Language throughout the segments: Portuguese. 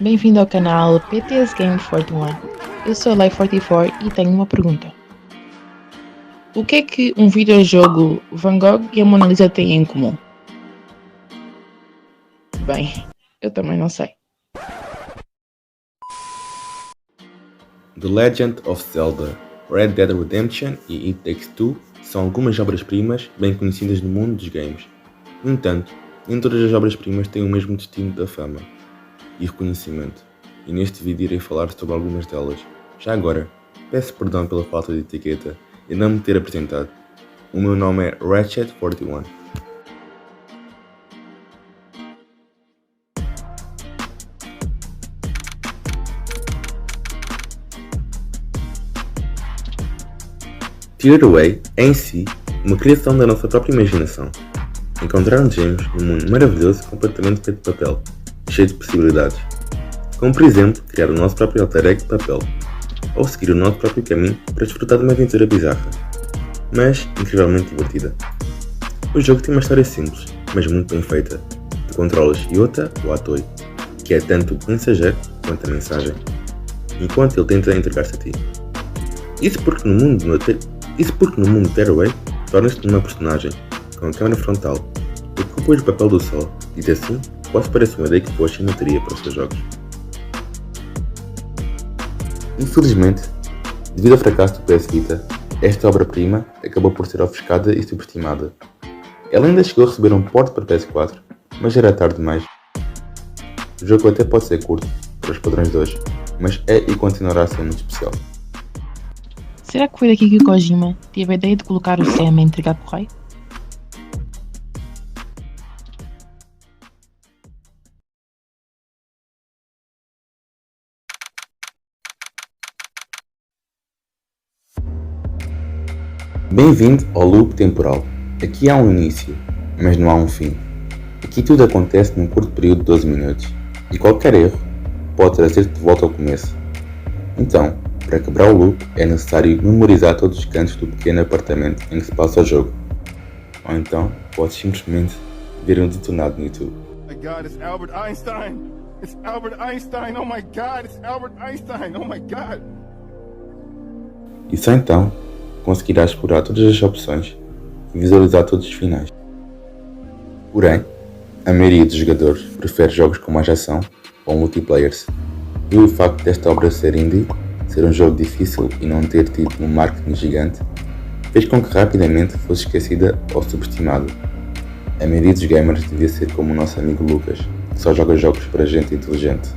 Bem-vindo ao canal PTS Game 41. Eu sou a Life44 e tenho uma pergunta. O que é que um videojogo Van Gogh e a Mona Lisa têm em comum? Bem, eu também não sei. The Legend of Zelda, Red Dead Redemption e It Takes Two são algumas obras-primas bem conhecidas no mundo dos games. No entanto, nem todas as obras-primas têm o mesmo destino da fama e reconhecimento, e neste vídeo irei falar sobre algumas delas. Já agora, peço perdão pela falta de etiqueta e não me ter apresentado. O meu nome é Ratchet41. Teared Away é em si uma criação da nossa própria imaginação. Encontrar-nos num mundo maravilhoso completamente feito de papel, cheio de possibilidades. Como por exemplo, criar o nosso próprio alter ego de papel, ou seguir o nosso próprio caminho para desfrutar de uma aventura bizarra, mas incrivelmente divertida. O jogo tem uma história simples, mas muito bem feita. Tu controlas Yota, o Atoi, que é tanto o mensageiro quanto a mensagem, enquanto ele tenta entregar-se a ti. Isso porque no mundo de Tearaway tornas-te numa personagem com a câmera frontal, ocupas o papel do sol e assim posso parecer uma ideia que boa simetria para os teus jogos. Infelizmente, devido ao fracasso do PS Vita, esta obra-prima acabou por ser ofuscada e subestimada. Ela ainda chegou a receber um port para PS4, mas já era tarde demais. O jogo até pode ser curto para os padrões de hoje, mas é e continuará a ser muito especial. Será que foi daqui que o Kojima teve a ideia de colocar o Sam a entregar correio? Bem-vindo ao loop temporal. Aqui há um início, mas não há um fim. Aqui tudo acontece num curto período de 12 minutos, e qualquer erro pode trazer-te de volta ao começo. Então, para quebrar o loop é necessário memorizar todos os cantos do pequeno apartamento em que se passa o jogo. Ou então, podes simplesmente ver um detonado no YouTube. Oh my God, it's Albert Einstein! It's Albert Einstein! Oh my God, it's Albert Einstein! Oh my God! E só então conseguirás explorar todas as opções e visualizar todos os finais. Porém, a maioria dos jogadores prefere jogos com mais ação ou multiplayers, e o facto desta obra ser indie, ser um jogo difícil e não ter tido um marketing gigante, fez com que rapidamente fosse esquecida ou subestimada. A maioria dos gamers devia ser como o nosso amigo Lucas, que só joga jogos para gente inteligente.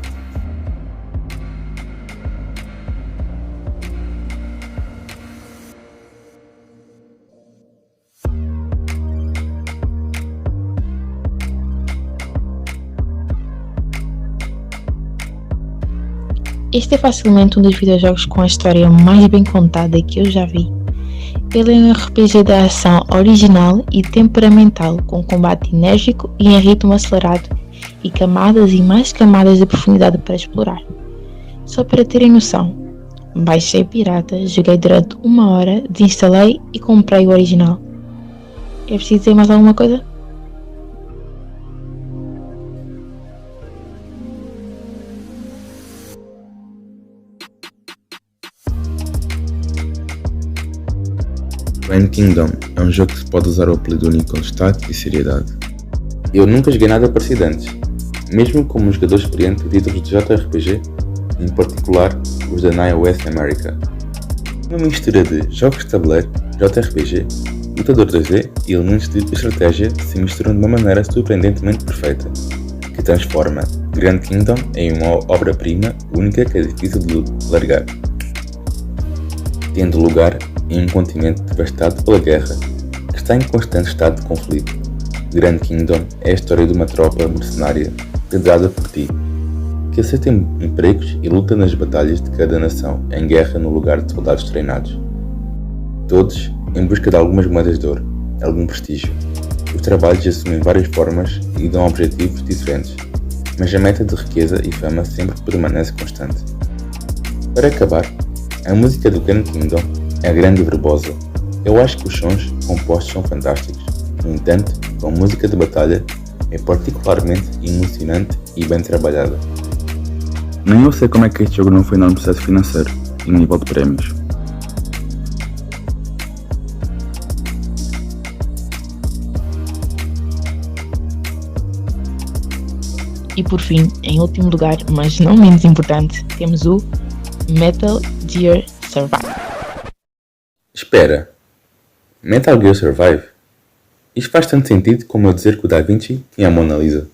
Este é facilmente um dos videojogos com a história mais bem contada que eu já vi. Ele é um RPG de ação original e temperamental, com combate enérgico e em ritmo acelerado, e camadas e mais camadas de profundidade para explorar. Só para terem noção, baixei pirata, joguei durante 1 hora, desinstalei e comprei o original. É preciso dizer mais alguma coisa? Grand Kingdom é um jogo que se pode usar o apelido único com destaque e seriedade. Eu nunca joguei nada parecido antes, mesmo como um jogador experiente de títulos de JRPG, em particular os da iOS America. Uma mistura de jogos de tabuleiro, JRPG, lutador 2D e elementos de estratégia se misturam de uma maneira surpreendentemente perfeita, que transforma Grand Kingdom em uma obra-prima única que é difícil de largar. Tendo lugar em um continente devastado pela guerra, que está em constante estado de conflito. Grand Kingdom é a história de uma tropa mercenária liderada por ti, que aceita empregos e luta nas batalhas de cada nação em guerra no lugar de soldados treinados. Todos em busca de algumas moedas de ouro, algum prestígio. Os trabalhos assumem várias formas e dão objetivos diferentes, mas a meta de riqueza e fama sempre permanece constante. Para acabar, a música do Grand Kingdom é grande e verbosa. Eu acho que os sons compostos são fantásticos. No entanto, a música de batalha é particularmente emocionante e bem trabalhada. Nem eu sei como é que este jogo não foi enorme sucesso financeiro e nível de prémios. E por fim, em último lugar, mas não menos importante, temos o Metal Gear Survive. Espera, Metal Gear Survive? Isto faz tanto sentido como eu dizer que o Da Vinci tinha a Mona Lisa.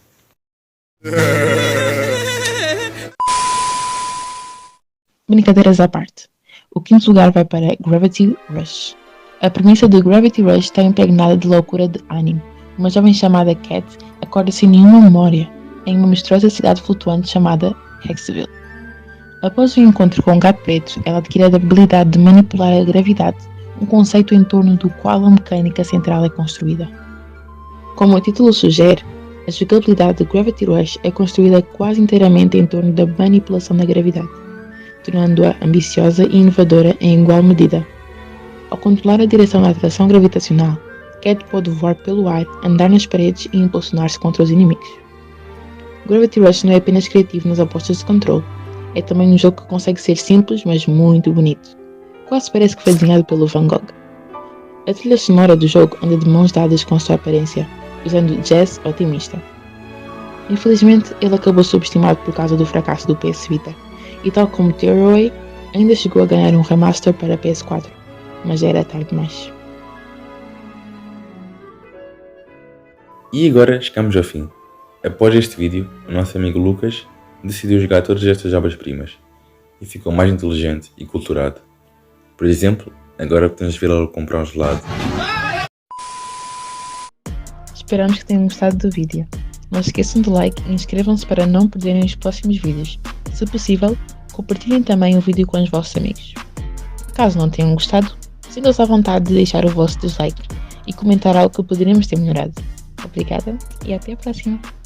Brincadeiras à parte, o quinto lugar vai para Gravity Rush. A premissa de Gravity Rush está impregnada de loucura de anime. Uma jovem chamada Cat acorda sem nenhuma memória em uma misteriosa cidade flutuante chamada Hexville. Após o encontro com o gato preto, ela adquire a habilidade de manipular a gravidade, um conceito em torno do qual a mecânica central é construída. Como o título sugere, a jogabilidade de Gravity Rush é construída quase inteiramente em torno da manipulação da gravidade, tornando-a ambiciosa e inovadora em igual medida. Ao controlar a direção da atração gravitacional, Cat pode voar pelo ar, andar nas paredes e impulsionar-se contra os inimigos. Gravity Rush não é apenas criativo nas apostas de controle, é também um jogo que consegue ser simples, mas muito bonito. Quase parece que foi desenhado pelo Van Gogh. A trilha sonora do jogo anda de mãos dadas com a sua aparência, usando jazz otimista. Infelizmente, ele acabou subestimado por causa do fracasso do PS Vita, e tal como Tearaway, ainda chegou a ganhar um remaster para PS4, mas já era tarde demais. E agora chegamos ao fim. Após este vídeo, o nosso amigo Lucas decidiu jogar todas estas obras-primas e ficou mais inteligente e culturado. Por exemplo, agora podemos vê-lo comprar um gelado. Esperamos que tenham gostado do vídeo. Não se esqueçam do like e inscrevam-se para não perderem os próximos vídeos. Se possível, compartilhem também o vídeo com os vossos amigos. Caso não tenham gostado, sintam-se à vontade de deixar o vosso dislike e comentar algo que poderíamos ter melhorado. Obrigada e até a próxima!